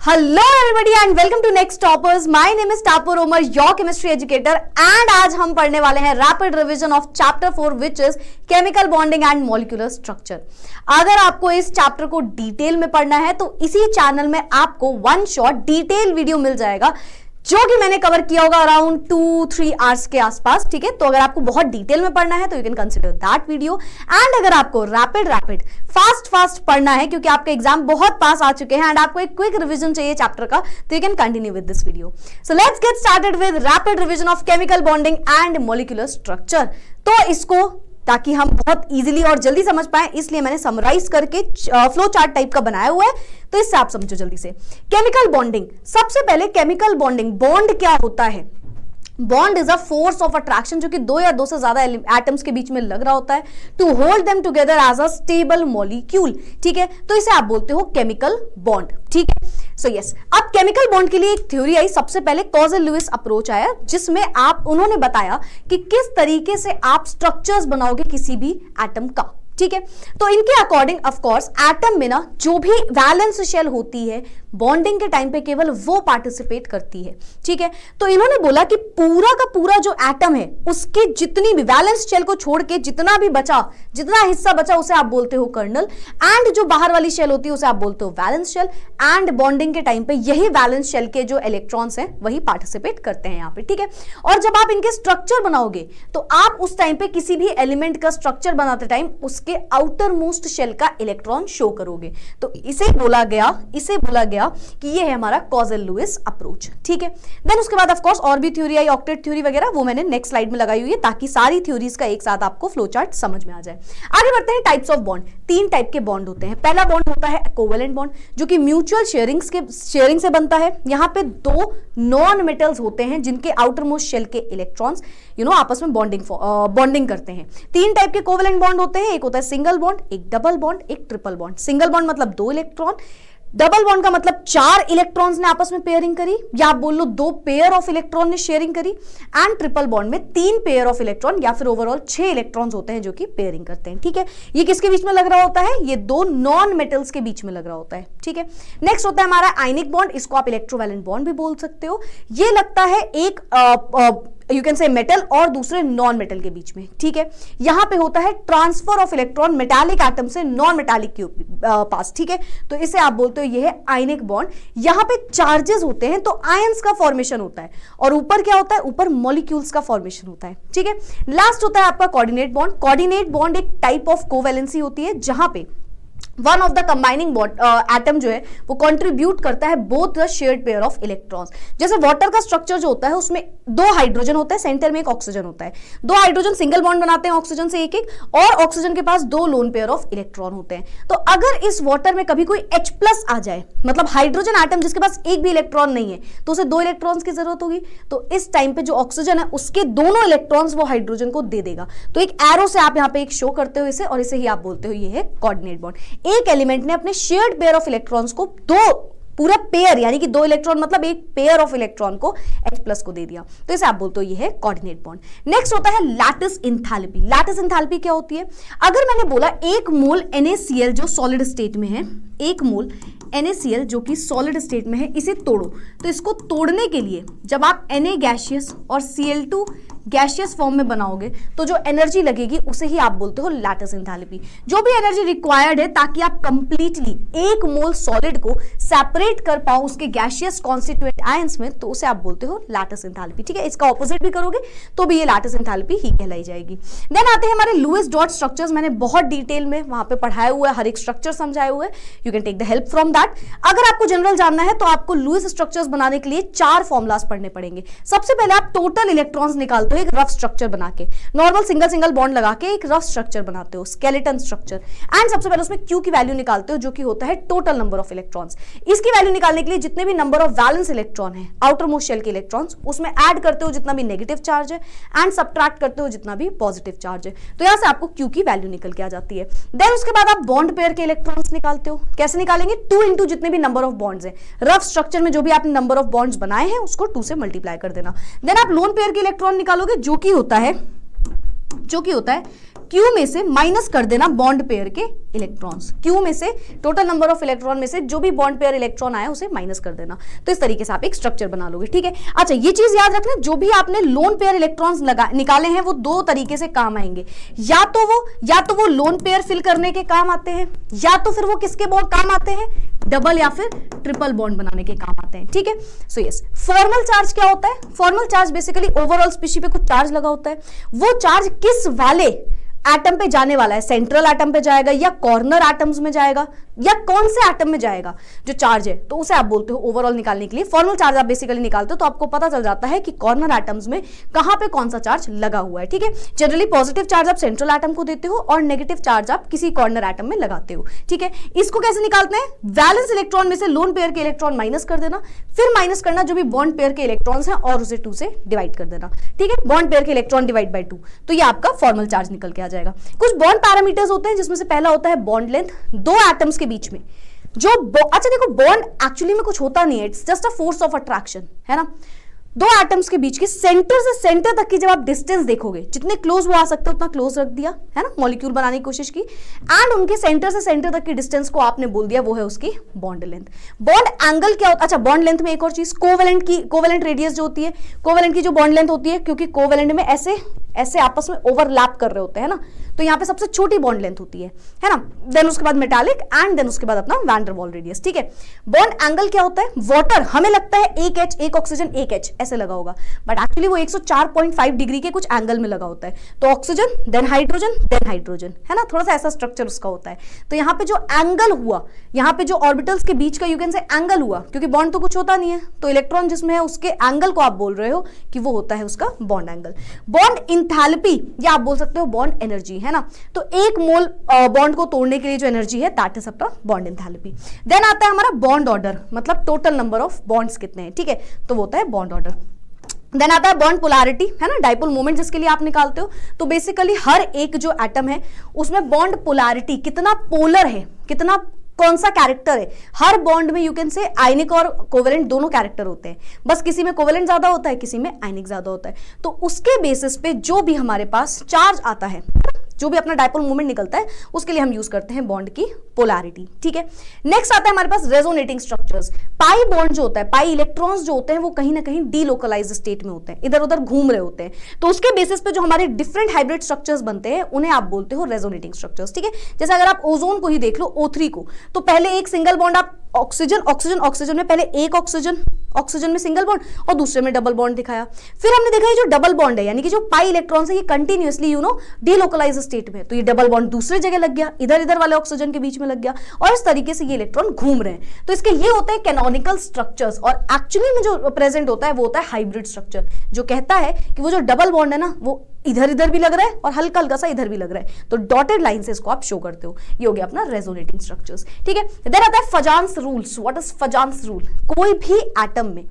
Hello everybody and welcome to Next Toppers. My name is topper Umar, your chemistry educator, and आज हम पढ़ने वाले हैं rapid revision of chapter 4 which is chemical bonding and molecular structure. अगर आपको इस chapter को डिटेल में पढ़ना है तो इसी चैनल में आपको वन शॉट डिटेल वीडियो मिल जाएगा जो कि मैंने कवर किया होगा अराउंड 2-3 आवर्स के आसपास। ठीक है, तो अगर आपको बहुत डिटेल में पढ़ना है तो you can consider that video. And अगर आपको रैपिड फास्ट पढ़ना है क्योंकि आपके एग्जाम बहुत पास आ चुके हैं एंड आपको एक क्विक रिवीजन चाहिए चैप्टर का, तो you can continue with this video. So let's get started with rapid revision of chemical bonding and molecular structure. तो इसको ताकि हम बहुत इजीली और जल्दी समझ पाए इसलिए मैंने समराइज करके फ्लो चार्ट टाइप का बनाया हुआ है, तो इससे आप समझो जल्दी से। केमिकल बॉन्डिंग, सबसे पहले केमिकल बॉन्डिंग, बॉन्ड क्या होता है? Bond is a force of attraction जो कि दो या दो से ज्यादा एटम्स के बीच में लग रहा होता है to hold them together as a stable molecule. ठीक है, तो इसे आप बोलते हो केमिकल बॉन्ड। ठीक है, सो यस, अब केमिकल बॉन्ड के लिए एक थ्योरी आई, सबसे पहले कॉजल-लुईस अप्रोच आया जिसमें उन्होंने बताया कि किस तरीके से आप स्ट्रक्चर्स बनाओगे किसी भी एटम का। ठीक है, तो इनके अकॉर्डिंग ऑफ कोर्स एटम में ना जो भी वैलेंस शेल होती है बॉन्डिंग के टाइम पे केवल वो पार्टिसिपेट करती है। ठीक है, तो इन्होंने बोला कि पूरा का पूरा जो एटम है उसके जितनी भी वैलेंस शेल को छोड़ के जितना हिस्सा बचा उसे आप बोलते हो कर्नल, एंड जो बाहर वाली शेल होती है उसे आप बोलते हो वैलेंस शेल। एंड बॉन्डिंग के टाइम पे यही वैलेंस शेल के जो इलेक्ट्रॉन्स हैं वही पार्टिसिपेट करते हैं यहाँ पे। ठीक है, और जब आप इनके स्ट्रक्चर बनाओगे तो आप उस टाइम पे किसी भी एलिमेंट का स्ट्रक्चर बनाते टाइम उसके आउटर मोस्ट शेल का इलेक्ट्रॉन शो करोगे, तो इसे बोला गया कि ये है हमारा कॉजल-लुईस अप्रोच। ठीक है, देन उसके बाद ऑफ कोर्स और भी थ्योरी आई, ऑक्टेट थ्योरी वगैरह, वो मैंने नेक्स्ट स्लाइड में लगाई हुई है ताकि सारी थ्योरीज का एक साथ आपको फ्लो चार्ट समझ में आ जाए। आगे बढ़ते हैं टाइप्स ऑफ बॉन्ड। 3 टाइप के बॉन्ड होते हैं। पहला बॉन्ड होता है कोवेलेंट बॉन्ड जो कि म्यूचुअल शेयरिंग से बनता है। यहाँ पे 2 नॉन मेटल्स होते हैं जिनके आउटर मोस्ट शेल के इलेक्ट्रॉन्स आपस में बॉन्डिंग करते हैं। 3 टाइप के कोवेलेंट बॉन्ड होते हैं, एक होता है सिंगल बॉन्ड, एक डबल बॉन्ड, एक ट्रिपल बॉन्ड। सिंगल बॉन्ड मतलब 2 इलेक्ट्रॉन, डबल बॉन्ड का मतलब 4 इलेक्ट्रॉन्स ने आपस में पेयरिंग करी, या आप बोल लो 2 पेयर ऑफ इलेक्ट्रॉन ने शेयरिंग करी। एंड ट्रिपल बॉन्ड में 3 पेयर ऑफ इलेक्ट्रॉन या फिर ओवरऑल 6 इलेक्ट्रॉन्स होते हैं जो कि पेयरिंग करते हैं। ठीक है, ये किसके बीच में लग रहा होता है? ये 2 नॉन मेटल्स के बीच में लग रहा होता है। ठीक है, नेक्स्ट होता है हमारा आयनिक बॉन्ड, इसको आप इलेक्ट्रोवैलेंट बॉन्ड भी बोल सकते हो। ये लगता है एक यू कैन से मेटल और दूसरे नॉन मेटल के बीच में। ठीक है, यहां पे होता है transfer of electron metallic atom से नॉन मेटालिक के पास। ठीक है, तो इसे आप बोलते हो ये है आयनिक बॉन्ड। यहां पे चार्जेस होते हैं तो आयंस का फॉर्मेशन होता है, और ऊपर क्या होता है? ऊपर मॉलिक्यूल्स का फॉर्मेशन होता है। ठीक है, लास्ट होता है आपका कोऑर्डिनेट बॉन्ड। कोऑर्डिनेट बॉन्ड एक टाइप ऑफ कोवैलेंसी होती है जहां पे one of the combining atom जो है वो कंट्रीब्यूट करता है both the shared pair of electrons. जैसे वाटर का स्ट्रक्चर जो होता है उसमें 2 हाइड्रोजन होता है, सेंटर में एक ऑक्सीजन होता है। 2 हाइड्रोजन सिंगल बॉन्ड बनाते हैं ऑक्सीजन से एक और ऑक्सीजन के पास 2 लोन पेयर ऑफ इलेक्ट्रॉन होते हैं। तो अगर इस वाटर में कभी कोई H+ आ जाए, मतलब हाइड्रोजन एटम जिसके पास एक भी इलेक्ट्रॉन नहीं है, तो उसे 2 इलेक्ट्रॉन्स की जरूरत होगी, तो इस टाइम पे जो ऑक्सीजन है उसके दोनों इलेक्ट्रॉन्स वो हाइड्रोजन को दे देगा। तो एक एरो से आप यहाँ पे एक शो करते हो इसे, और इसे ही आप बोलते हो ये है कोऑर्डिनेट बॉन्ड। एक एलिमेंट ने अपने शेयर्ड पेयर ऑफ इलेक्ट्रॉन्स को पूरा पेयर यानी कि 2 इलेक्ट्रॉन मतलब एक पेयर ऑफ इलेक्ट्रॉन को H+ को दे दिया, तो इसे आप बोलते हो ये है कोऑर्डिनेट बॉन्ड। नेक्स्ट होता है लैटिस एंथैल्पी। लैटिस एंथैल्पी क्या होती है? अगर मैंने बोला 1 मोल NaCl जो सॉलिड स्टेट में है, 1 मोल NaCl जो कि सॉलिड स्टेट में है, इसे तोड़ो, तो इसको तोड़ने के लिए जब आप Na गैसियस और Cl2 गैसियस फॉर्म में बनाओगे तो जो एनर्जी लगेगी उसे ही आप बोलते हो लैटिस एंथैल्पी। जो भी एनर्जी रिक्वायर्ड है ताकि आप कंप्लीटली 1 मोल सॉलिड को सेपरेट कर पाओ उसके गैसियस कॉन्स्टिट्यूएंट आयंस में, तो उसे आप बोलते हो लैटिस एंथैल्पी। ठीक है, इसका ऑपोजिट भी करोगे तो भी ये लैटिस एंथैल्पी ही कहलाई जाएगी। देन आते हैं हमारे लुईस डॉट स्ट्रक्चर्स। मैंने बहुत डिटेल में वहां पे पढ़ाया हुआ है, हर एक स्ट्रक्चर समझाए हुए, you can take the help from that. अगर आपको जनरल जानना है तो आपको लुईस स्ट्रक्चर्स बनाने के लिए 4 फॉर्मुलास पढ़ने पड़ेंगे। सबसे पहले आप टोटल इलेक्ट्रॉन्स निकालते हो एक रफ स्ट्रक्चर बना के, नॉर्मल सिंगल बॉन्ड लगा के एक रफ स्ट्रक्चर बनाते हो, स्केलेटन स्ट्रक्चर, एंड सबसे पहले उसमें Q की वैल्यू निकालते हो जो कि होता है टोटल नंबर ऑफ इलेक्ट्रॉन्स। इसकी वैल्यू निकालने के लिए जितने भी नंबर ऑफ वैलेंस इलेक्ट्रॉन है आउटर मोस्ट शेल के इलेक्ट्रॉन्स उसमें ऐड करते हो जितना भी नेगेटिव चार्ज है एंड सब्ट्रैक्ट करते हो जितना भी पॉजिटिव चार्ज है, तो यहां से आपको Q की वैल्यू निकल के आ जाती है। देन उसके बाद आप बॉन्ड पेयर के इलेक्ट्रॉन्स निकालते हो। कैसे निकालेंगे? 2 इंटू जितने भी नंबर ऑफ बॉन्ड्स हैं, रफ स्ट्रक्चर में जो भी आपने नंबर ऑफ बॉन्ड्स बनाए हैं उसको 2 से मल्टीप्लाई कर देना। देन आप लोन पेयर के इलेक्ट्रॉन निकालोगे जो कि होता है जो कि होता है क्यू में से माइनस कर देना बॉन्ड पेयर के इलेक्ट्रॉन्स, क्यू में से टोटल नंबर ऑफ इलेक्ट्रॉन में से जो भी बॉन्ड पेयर इलेक्ट्रॉन आया उसे माइनस कर देना। तो इस तरीके से आप एक स्ट्रक्चर बना लोगे, ठीक है। अच्छा, ये चीज याद रखना, जो भी आपने लोन पेयर इलेक्ट्रॉन्स निकाले हैं वो दो तरीके से काम आएंगे, या तो वो लोन पेयर फिल करने के काम आते हैं, या तो फिर वो किसके काम आते हैं, डबल या फिर ट्रिपल बॉन्ड बनाने के काम आते हैं, ठीक है। सो यस, फॉर्मल चार्ज क्या होता है? Formal charge basically overall species पे कुछ चार्ज लगा होता है, वो चार्ज किस वाले एटम पे जाने वाला है, सेंट्रल एटम पे जाएगा या कॉर्नर एटम्स में जाएगा या कौन से एटम में जाएगा जो चार्ज है, तो उसे आप बोलते हो ओवरऑल निकालने के लिए फॉर्मल चार्ज आप बेसिकली निकालते हो, तो आपको पता चल जाता है कि कॉर्नर एटम्स में कहां पे कौन सा चार्ज लगा हुआ है, ठीक है। जनरली पॉजिटिव चार्ज आप सेंट्रल एटम को देते हो और नेगेटिव चार्ज आप किसी कॉर्नर एटम में लगाते हो, ठीक है। इसको कैसे निकालते हैं? वैलेंस इलेक्ट्रॉन में से लोन पेयर के इलेक्ट्रॉन माइनस कर देना, फिर माइनस करना जो भी बॉन्ड पेयर के इलेक्ट्रॉन्स हैं और उसे 2 से डिवाइड कर देना, ठीक है। बॉन्ड पेयर के इलेक्ट्रॉन डिवाइड बाय 2, तो ये आपका फॉर्मल चार्ज निकल के आ जाएगा। कुछ बॉन्ड पैरामीटर्स होते हैं जिसमें से पहला होता है बॉन्ड लेंथ, दो एटम्स के बीच में जो अच्छा देखो, बॉन्ड एक्चुअली में कुछ होता नहीं है, it's just a force of attraction, है ना। दो एटम्स के बीच की सेंटर से सेंटर तक की जब आप डिस्टेंस देखोगे, जितने क्लोज वो आ सकते उतना क्लोज रख दिया, है ना, मॉलिक्यूल बनाने की कोशिश की, एंड उनके सेंटर से सेंटर तक की डिस्टेंस को आपने बोल दिया वो है उसकी बॉन्ड लेंथ। बॉन्ड एंगल क्या होता है? अच्छा, बॉन्ड लेंथ में एक और चीज, कोवेलेंट रेडियस जो होती है, कोवेलेंट की जो बॉन्ड लेंथ होती है, क्योंकि कोवेलेंट में ऐसे आपस में ओवरलैप कर रहे होते हैं ना, तो यहाँ पे सबसे छोटी बॉन्ड लेंथ होती है ना। देन उसके बाद मेटालिक एंड देन उसके बाद अपना वैन डर वाल रेडियस, ठीक है। बॉन्ड एंगल क्या होता है? वाटर हमें लगता है एक H, एक ऑक्सीजन, एक H ऐसे लगा होगा, बट एक्चुअली वो 104.5 डिग्री के कुछ एंगल में लगा होता है। तो ऑक्सीजन देन हाइड्रोजन, है ना, थोड़ा सा ऐसा स्ट्रक्चर उसका होता है। तो यहाँ पे जो एंगल हुआ, यहाँ पे जो ऑर्बिटल्स के बीच का यू कैन से एंगल हुआ, क्योंकि बॉन्ड तो कुछ होता नहीं है, तो इलेक्ट्रॉन जिसमें है उसके एंगल को आप बोल रहे हो कि वो होता है उसका बॉन्ड एंगल। बॉन्ड इंथैल्पी या आप बोल सकते हो बॉन्ड एनर्जी, है ना। तो एक मोल बॉन्ड को तोड़ने के लिए जो एनर्जी है दैट इज आपका बॉन्ड इंथैल्पी। देन आता है हमारा बॉन्ड ऑर्डर, मतलब टोटल नंबर ऑफ बॉन्ड्स कितने हैं, ठीक है, तो वो होता है बॉन्ड ऑर्डर। देन आता है बॉन्ड पोलैरिटी, है ना, डाइपोल मोमेंट जिसके लिए आप निकालते हो। तो बेसिकली हर एक जो एटम है उसमें बॉन्ड पोलैरिटी कितना पोलर है, कितना कौन सा कैरेक्टर है। हर बॉन्ड में यू कैन से आयनिक और कोवेलेंट दोनों कैरेक्टर होते हैं, बस किसी में कोवेलेंट ज्यादा होता है, किसी में आयनिक ज्यादा होता है। तो उसके बेसिस पे जो भी हमारे पास चार्ज आता है, जो भी अपना डाइपोल मोमेंट निकलता है, उसके लिए हम यूज करते हैं बॉन्ड की पोलैरिटी, ठीक है। नेक्स्ट आता है हमारे पास रेजोनेटिंग स्ट्रक्चर्स। पाई बॉन्ड जो होता है, पाई इलेक्ट्रॉन्स जो होते हैं वो कहीं ना कहीं डीलोकलाइज स्टेट में होते हैं, इधर उधर घूम रहे होते हैं। तो उसके बेसिस पे जो हमारे डिफरेंट हाइब्रिड स्ट्रक्चर्स बनते हैं उन्हें आप बोलते हो रेजोनेटिंग स्ट्रक्चर्स, ठीक है। जैसे अगर आप ओजोन को ही देख लो, O3 को, तो पहले एक सिंगल बॉन्ड आप ऑक्सीजन में पहले एक ऑक्सीजन में सिंगल बॉन्ड और दूसरे में डबल बॉन्ड दिखाया। फिर हमने देखा ये जो डबल बॉन्ड है, यानी कि जो पाई इलेक्ट्रॉन्स है ये कंटिन्यूअसली डीलोकलाइज स्टेट में, तो ये डबल बॉन्ड दूसरे जगह लग गया, इधर वाले ऑक्सीजन के बीच में लग गया, और इस तरीके से ये इलेक्ट्रॉन घूम रहे हैं। तो इसके ये होते हैं कैनोनिकल स्ट्रक्चर्स, और एक्चुअली में जो प्रेजेंट होता है वो होता है हाइब्रिड स्ट्रक्चर, जो कहता है कि वो जो डबल बॉन्ड है ना वो इधर भी लग रहा है और हल्का हल्का सा इधर भी लग रहा है, तो डॉटेड लाइन से इसको आप शो करते हो। ये हो गया अपना रेजोनेटिंग स्ट्रक्चर्स, ठीक है। देन आता है फजान्स रूल्स। What is फजान्स rule? कोई भी एटम में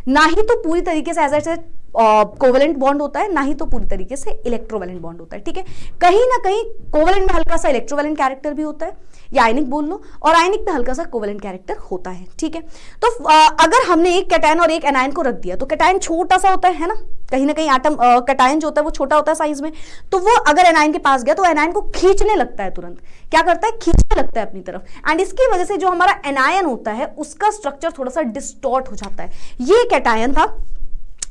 ना ही तो पूरी तरीके से ऐसे कोवेलेंट बॉन्ड होता है, ना ही तो पूरी तरीके से इलेक्ट्रोवेलेंट बॉन्ड होता है, ठीक है। कहीं ना कहीं कोवेलेंट में हल्का सा इलेक्ट्रोवेलेंट कैरेक्टर भी होता है, या आयनिक बोल लो, और आयनिक में हल्का सा कोवेलेंट कैरेक्टर होता है, ठीक है। तो अगर हमने एक कैटायन और एक एनायन को रख दिया, तो कैटायन छोटा सा होता है ना, कहीं ना कहीं एटम कैटायन जो होता है वो छोटा होता है साइज में, तो वो अगर एनायन के पास गया तो एनायन को खींचने लगता है, तुरंत क्या करता है, खींचने लगता है अपनी तरफ, एंड इसकी वजह से जो हमारा एनायन होता है उसका स्ट्रक्चर थोड़ा सा डिस्टॉर्ट हो जाता है। ये कैटायन था,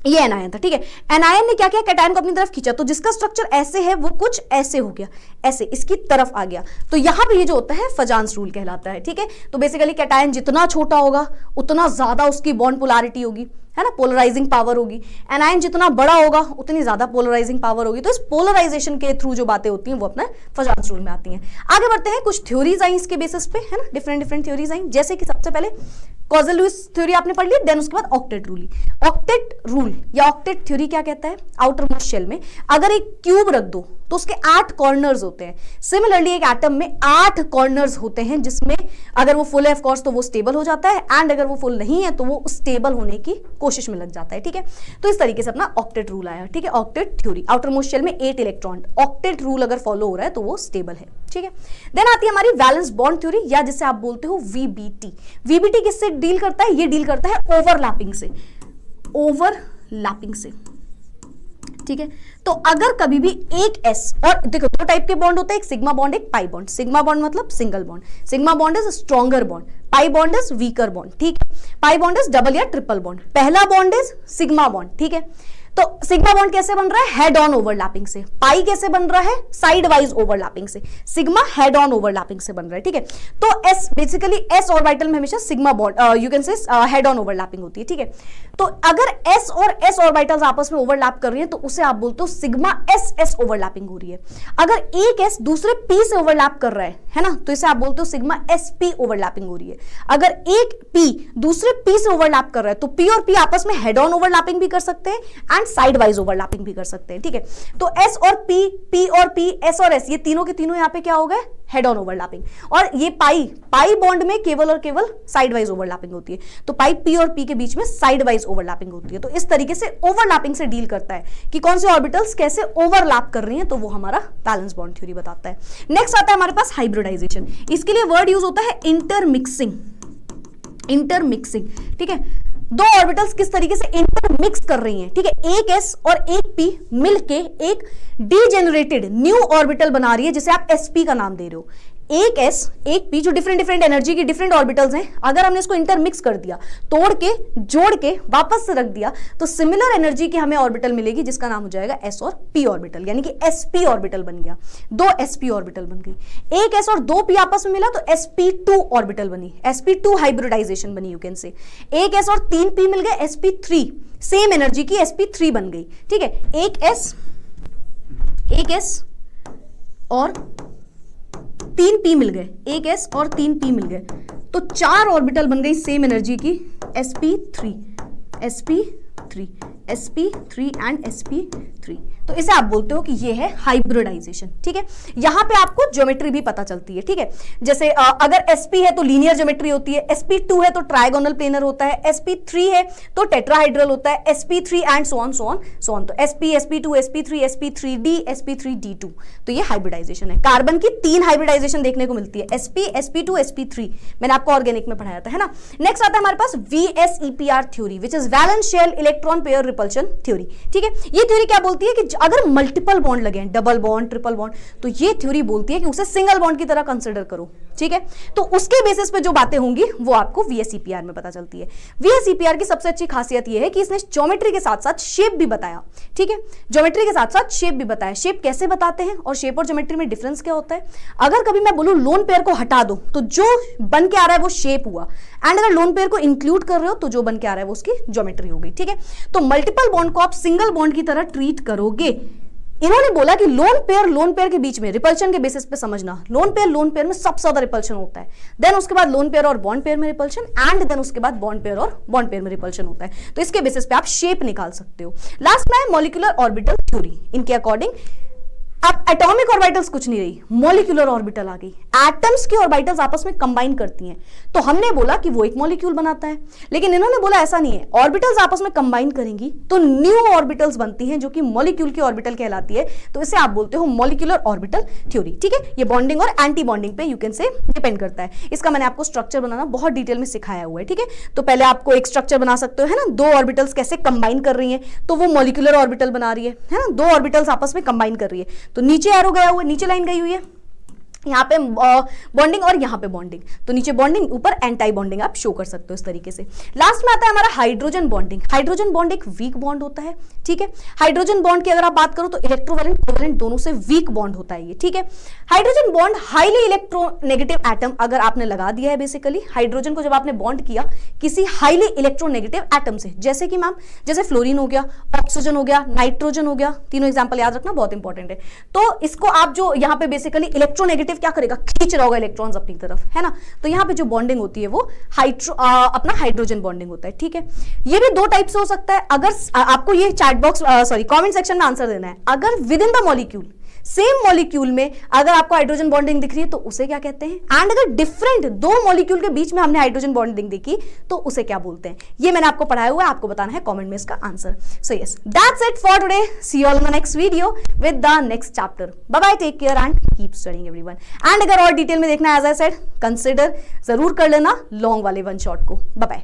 ये एनायन था, ठीक है। एनायन ने क्या किया, कैटायन को अपनी तरफ खींचा, तो जिसका स्ट्रक्चर ऐसे है वो कुछ ऐसे हो गया, ऐसे इसकी तरफ आ गया, तो यहां पे ये जो होता है फजान्स रूल कहलाता है, ठीक है। तो बेसिकली कैटायन जितना छोटा होगा उतना ज्यादा उसकी बॉन्ड पोलैरिटी होगी, है ना, पोलराइजिंग पावर होगी। एनायन जितना बड़ा होगा उतनी ज्यादा पोलराइजिंग पावर होगी। तो इस पोलराइजेशन के थ्रू जो बातें होती हैं वो अपने फजान्स रूल में आती हैं। आगे बढ़ते हैं, कुछ थ्योरीज आई इसके बेसिस पे, है ना, डिफरेंट थ्योरीज आई, जैसे कि सबसे पहले कॉजल लुईस थ्योरी आपने पढ़ ली, देन उसके बाद ऑक्टेट रूल या ऑक्टेट थ्योरी क्या कहता है, आउटर मोस्ट शेल में अगर एक क्यूब रख दो तो उसके 8 कॉर्नर्स होते हैं। सिमिलरली एक एटम में 8 कॉर्नर्स होते हैं, जिसमें अगर वो फुल है ऑफ कोर्स तो वो स्टेबल हो जाता है, एंड अगर वो फुल नहीं है तो वो स्टेबल होने की कोशिश में लग जाता है, ठीक है। तो इस तरीके से अपना ऑक्टेट रूल आया, ठीक है। Octet theory, outer most shell में 8 इलेक्ट्रॉन, ऑक्टेट रूल अगर फॉलो हो रहा है तो वो स्टेबल है, ठीक है। देन आती है हमारी वैलेंस बॉन्ड थ्योरी, या जिसे आप बोलते हो वीबीटी। वीबीटी किससे डील करता है, ये डील करता है ओवरलैपिंग से, ठीक है। तो अगर कभी भी एक एस, और देखो दो टाइप के बॉन्ड होते हैं, एक सिग्मा बॉन्ड, एक पाई बॉन्ड। सिग्मा बॉन्ड मतलब single bond, sigma bond is stronger bond, pi bond is weaker bond, ठीक है। पाई बॉन्ड इज डबल या ट्रिपल बॉन्ड, पहला बॉन्ड इज सिग्मा बॉन्ड, ठीक है। तो सिग्मा बॉन्ड कैसे बन रहा है? हेड ऑन ओवरलैपिंग से। पाई कैसे बन रहा है? साइड वाइज ओवरलैपिंग से। सिग्मा हेड ऑन ओवरलैपिंग से बन रहा है, ठीक है। तो एस बेसिकली एस ऑर्बिटल में हमेशा sigma bond you can say head on overlapping होती है, ठीक है। तो अगर एस और एस ऑर्बिटल्स आपस में ओवरलैप कर रही है तो उसे आप बोलते हो सिग्मा एस एस ओवरलैपिंग हो रही है। अगर एक एस दूसरे पी से ओवरलैप कर रहा है ना, तो इसे आप बोलते हो सिग्मा एस पी ओवरलैपिंग हो रही है। अगर एक पी दूसरे पी से ओवरलैप कर रहा है तो पी और पी आपस में हेड ऑन ओवरलैपिंग भी कर सकते हैं एंड साइड वाइज ओवरलैपिंग भी कर सकते हैं, ठीक है। तो एस और पी, पी और पी, एस और एस, ये तीनों के तीनों यहां पे क्या हो गए? Head on overlapping. और ये पाई बॉन्ड में केवल और केवल साइड वाइज ओवरलैपिंग होती है। तो पाई पी और पी के बीच में साइड वाइज ओवरलैपिंग होती है। तो इस तरीके से ओवरलैपिंग से डील करता है कि कौन से ऑर्बिटल्स कैसे ओवरलैप कर रही हैं, तो वो हमारा बैलेंस बॉन्ड थ्योरी बताता है। नेक्स्ट आता है हमारे पास हाइब्रिडाइजेशन। इसके लिए वर्ड यूज होता है इंटरमिक्सिंग। इंटरमिक्सिंग, ठीक है। दो ऑर्बिटल्स किस तरीके से इंटरमिक्स कर रही हैं, ठीक है। एक एस और एक पी मिलके एक डीजेनरेटेड न्यू ऑर्बिटल बना रही है जिसे आप एसपी का नाम दे रहे हो। एक एस एक पी जो डिफरेंट डिफरेंट एनर्जी की डिफरेंट ऑर्बिटल्स हैं, अगर हमने इसको इंटरमिक्स कर दिया, तोड़ के जोड़ के वापस से रख दिया, तो सिमिलर एनर्जी की हमें ऑर्बिटल मिलेगी जिसका नाम हो जाएगा एस और पी ऑर्बिटल, यानी कि एसपी ऑर्बिटल बन गया। दो एसपी ऑर्बिटल बन गई। एक एस और दो पी आपस में मिला तो sp2 ऑर्बिटल बनी, sp2 हाइब्रिडाइजेशन बनी, यू कैन से। एक एस और तीन पी मिल गए, sp3 सेम एनर्जी की sp3 बन गई, ठीक है। एक एस और तीन पी मिल गए, एक एस और तीन पी मिल गए, तो चार ऑर्बिटल बन गई सेम एनर्जी की sp3 एंड sp3। तो इसे आप बोलते हो कि ये है हाइब्रिडाइजेशन, ठीक है। यहां पे आपको ज्योमेट्री भी पता चलती है, ठीक है। जैसे अगर sp है तो लीनियर ज्योमेट्री होती है, sp2 है तो ट्राइगोनल प्लेनर होता है, sp3 है तो टेट्राहाइड्रल होता है, sp3 एंड सो ऑन। तो sp, sp2, sp3, sp3d, sp3d2। तो ये हाइब्रिडाइजेशन है। कार्बन की तीन हाइब्रिडाइजेशन देखने को मिलती है, sp, sp2, sp3। मैंने आपको ऑर्गेनिक में पढ़ाया था, है ना। नेक्स्ट आता है हमारे पास VSEPR theory, which is valence shell electron pair repulsion theory, ठीक है। ये थ्योरी क्या बोलती है कि अगर मल्टीपल बॉन्ड लगे, डबल बॉन्ड, ट्रिपल बॉन्ड, तो ये थ्योरी बोलती है कि उसे सिंगल बॉन्ड की तरह कंसिडर करो, ठीक है। तो उसके बेसिस पे जो बातें होंगी वो आपको VSEPR में पता चलती है। VSEPR की सबसे अच्छी खासियत ये है कि इसने ज्योमेट्री के साथ साथ शेप भी बताया, ठीक है। ज्योमेट्री के साथ साथ शेप भी बताया। शेप कैसे बताते हैं और शेप और ज्योमेट्री में डिफरेंस क्या होता है? अगर कभी मैं बोलूं लोन पेयर को हटा दो तो जो बन के आ रहा है वो शेप हुआ, एंड अगर लोन पेयर को इंक्लूड कर रहे हो तो जो बन के आ रहा है वो उसकी ज्योमेट्री हो गई, ठीक है। तो मल्टीपल बॉन्ड को आप सिंगल बॉन्ड की तरह ट्रीट करोगे। इन्होंने बोला कि लोन पेयर के बीच में रिपल्शन के बेसिस पे समझना, लोन पेयर में सबसे ज्यादा रिपल्शन होता है, देन उसके बाद लोन पेयर और बॉन्ड पेयर में रिपल्शन, एंड देन उसके बाद बॉन्ड पेयर और बॉन्ड पेयर में रिपल्शन होता है। तो इसके बेसिस पे आप शेप निकाल सकते हो। लास्ट में है मॉलिक्यूलर ऑर्बिटल थ्योरी। इनके अकॉर्डिंग अब एटॉमिक ऑर्बिटल्स कुछ नहीं रही, मॉलिक्यूलर ऑर्बिटल आ गई। एटम्स की ऑर्बिटल्स आपस में कंबाइन करती हैं, तो हमने बोला कि वो एक मॉलिक्यूल बनाता है, लेकिन इन्होंने बोला ऐसा नहीं है। ऑर्बिटल्स आपस में कंबाइन करेंगी तो न्यू ऑर्बिटल्स बनती हैं जो कि मॉलिक्यूल की ऑर्बिटल कहलाती है। तो इसे आप बोलते हो मॉलिक्यूलर ऑर्बिटल थ्योरी, ठीक है। ये बॉन्डिंग और एंटी बॉन्डिंग पे यू कैन से डिपेंड करता है। इसका मैंने आपको स्ट्रक्चर बनाना बहुत डिटेल में सिखाया हुआ है, ठीक है। तो पहले आपको एक स्ट्रक्चर बना सकते हो, है ना। दो ऑर्बिटल्स कैसे कंबाइन कर रही है, तो वो मॉलिक्यूलर ऑर्बिटल बना रही है ना। दो ऑर्बिटल्स आपस में कंबाइन कर रही है, तो नीचे एरो गया हुआ, नीचे लाइन गई हुई है, यहाँ पे बॉन्डिंग और यहाँ पे बॉन्डिंग, तो नीचे बॉन्डिंग, ऊपर एंटी बॉन्डिंग आप शो कर सकते हो इस तरीके से। लास्ट में आता है हमारा हाइड्रोजन बॉन्डिंग। हाइड्रोजन बॉन्ड एक वीक बॉन्ड होता है, ठीक है। हाइड्रोजन बॉन्ड की अगर आप बात करो तो इलेक्ट्रोवैलेंट कोवैलेंट दोनों से वीक बॉन्ड होता है ये, ठीक है। Hydrogen bond highly electronegative atom अगर आपने लगा दिया है, बेसिकली हाइड्रोजन को जब आपने बॉन्ड किया किसी हाईली इलेक्ट्रोनेगेटिव एटम से, जैसे कि मैम जैसे फ्लोरीन हो गया, ऑक्सीजन हो गया, नाइट्रोजन हो गया, तीनों एग्जाम्पल याद रखना बहुत इंपॉर्टेंट है। तो इसको आप जो यहाँ पे बेसिकली इलेक्ट्रोनेगेटिव क्या करेगा, खींच रहा होगा इलेक्ट्रॉन्स अपनी तरफ, है ना। तो यहाँ पे जो बॉन्डिंग होती है वो अपना हाइड्रोजन बॉन्डिंग होता है, ठीक है। ये भी दो टाइप से हो सकता है। अगर आपको ये चैट बॉक्स कमेंट सेक्शन में आंसर देना है, अगर with in the molecule same molecule में अगर आपको हाइड्रोजन बॉन्डिंग दिख रही है तो उसे क्या कहते हैं, एंड अगर डिफरेंट दो मॉलिक्यूल के बीच में हमने हाइड्रोजन बॉन्डिंग देखी तो उसे क्या बोलते हैं, ये मैंने आपको पढ़ाया हुआ है, आपको बताना है कमेंट में इसका answer. So yes, that's it for today. See you all in the next video with the next chapter. Bye bye, take care and keep studying everyone. And अगर और डिटेल में देखना है, एज आई सेड, कंसिडर जरूर कर लेना long वाले one shot को। Bye bye.